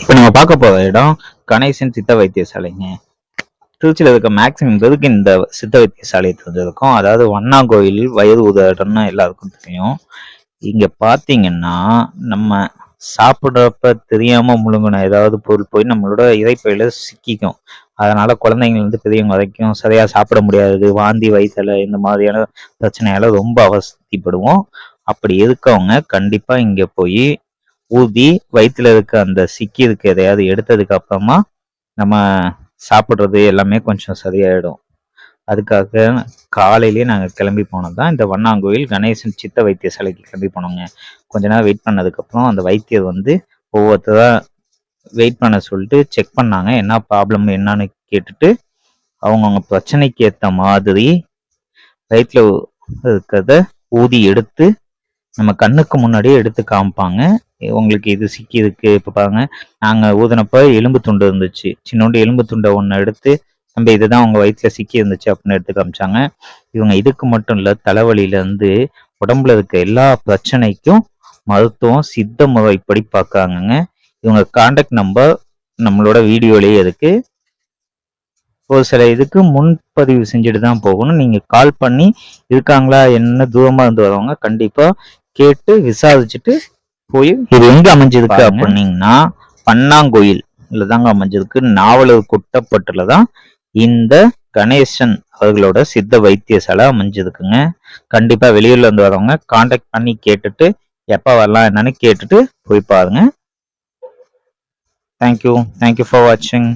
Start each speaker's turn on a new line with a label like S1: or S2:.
S1: இப்போ நம்ம பார்க்க போகிற இடம் கணேசன் சித்த வைத்தியசாலைங்க. திருச்சியில் இருக்க மேக்சிமம் பேருக்கு இந்த சித்த வைத்தியசாலை தெரிஞ்சிருக்கும். அதாவது வண்ணாங்கோயில் வயது உதடம்னு எல்லாருக்கும் தெரியும். இங்கே பார்த்தீங்கன்னா நம்ம சாப்பிட்றப்ப தெரியாமல் முழுங்கின ஏதாவது பொருள் போய் நம்மளோட இறைப்பையில சிக்கிக்கும். அதனால குழந்தைங்கள்லேருந்து பெரியவங்க வரைக்கும் சரியாக சாப்பிட முடியாது, வாந்தி வயிற்றுல இந்த மாதிரியான பிரச்சனையால ரொம்ப அவஸ்தைப்படுவோம். அப்படி இருக்கவங்க கண்டிப்பாக இங்கே போய் ஊதி வயிற்றுல இருக்க அந்த சிக்கி இருக்க எதையாவது எடுத்ததுக்கு அப்புறமா நம்ம சாப்பிட்றது எல்லாமே கொஞ்சம் சரியாயிடும். அதுக்காக காலையிலேயே நாங்கள் கிளம்பி போனது தான் இந்த வண்ணாங்கோயில் கணேசன் சித்த வைத்தியசாலைக்கு கிளம்பி போனோங்க. கொஞ்ச நேரம் வெயிட் பண்ணதுக்கப்புறம் அந்த வைத்தியர் வந்து ஒவ்வொருத்தரா வெயிட் பண்ண சொல்லிட்டு செக் பண்ணாங்க. என்ன ப்ராப்ளம் என்னன்னு கேட்டுட்டு அவங்கவுங்க பிரச்சனைக்கு ஏற்ற மாதிரி வயிற்றுல இருக்கிறத ஊதி எடுத்து நம்ம கண்ணுக்கு முன்னாடியே எடுத்து காமிப்பாங்க. உங்களுக்கு இது சிக்கி இருக்கு. இப்போ பாருங்க, நாங்கள் ஊதினப்ப எலும்பு துண்டு இருந்துச்சு. சின்னோண்டு எலும்பு துண்டை ஒன்று எடுத்து நம்ம இதுதான் உங்க வயிற்றுல சிக்கி இருந்துச்சு அப்படின்னு எடுத்து காமிச்சாங்க. இவங்க இதுக்கு மட்டும் இல்லை, தலைவலியிலேருந்து உடம்புல இருக்க எல்லா பிரச்சனைக்கும் மருத்துவம் சித்த முறைப்படி பார்க்குறாங்கங்க. இவங்க கான்டாக்ட் நம்பர் நம்மளோட வீடியோலேயே இருக்கு. ஒரு சில இதுக்கு முன்பதிவு செஞ்சுட்டு தான் போகணும். நீங்க கால் பண்ணி இருக்காங்களா என்ன தூரமா இருந்து வரவங்க கண்டிப்பா கேட்டு விசாரிச்சுட்டு போய் இது எங்க அமைஞ்சிருக்கு அப்படின்னீங்கன்னா பன்னாங்கோயில் தாங்க அமைஞ்சிருக்கு. நாவலூர் குட்டப்பட்டுல தான் இந்த கணேசன் அவர்களோட சித்த வைத்தியசாலை அமைஞ்சிருக்குங்க. கண்டிப்பா வெளியூர்ல இருந்து வரவங்க கான்டாக்ட் பண்ணி கேட்டுட்டு எப்ப வரலாம் என்னன்னு கேட்டுட்டு போய் பாருங்க. தேங்க்யூ ஃபார் வாட்சிங்.